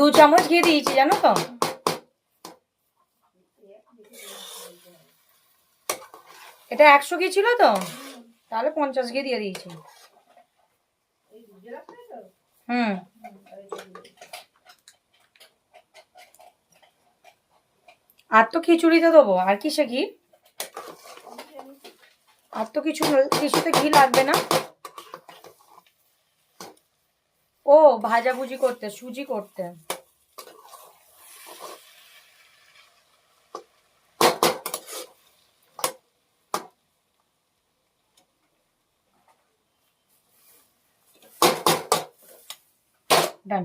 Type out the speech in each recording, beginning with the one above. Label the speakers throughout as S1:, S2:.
S1: 2 চামচ ঘি দিয়েছি জানো তো। এটা 100 ঘি ছিল তো, তাহলে 50 ঘি দিয়ে দিয়েছি। আর তো খিচুড়িতে দেবো, আর কিসে ঘি? আর তো কিছুতে ঘি লাগবে না। ও ভাজাভুজি করতে, সুজি করতে। ডান।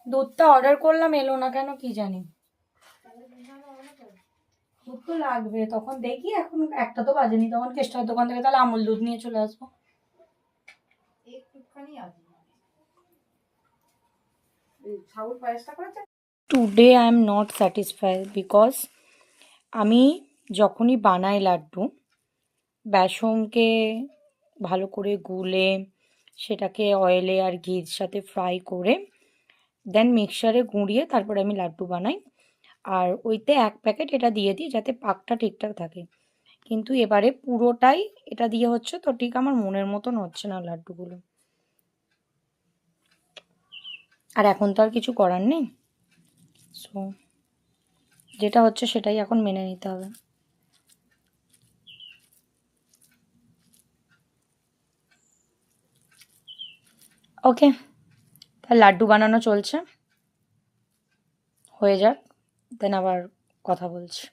S1: দুধটা অর্ডার করলাম, এলো না কেন কি জানি। দুধ তো লাগবে, তখন দেখি, এখন একটা তো বাজেনি, তখন কেষ্টার দোকান থেকে তাহলে আমুল দুধ নিয়ে চলে আসবো। Today I am not satisfied because আমি যখনই বানাই লাড্ডু, বেসনকে ভালো করে গুলে সেটাকে অয়েলে আর ঘির সাথে ফ্রাই করে দেন মিক্সারে গুঁড়িয়ে তারপরে আমি লাড্ডু বানাই। আর ওইতে 1 প্যাকেট এটা দিয়ে দিই যাতে পাকটা ঠিকঠাক থাকে। কিন্তু এবারে পুরোটাই এটা দিয়ে হচ্ছে, তো ঠিক আমার মনের মতন হচ্ছে না লাড্ডুগুলো। আর এখন তো আর কিছু করার নেই, সো যেটা হচ্ছে সেটাই এখন মেনে নিতে হবে। ওকে, তাহলে লাড্ডু বানানো চলছে, হয়ে যাক, দেন আবার কথা বলছি।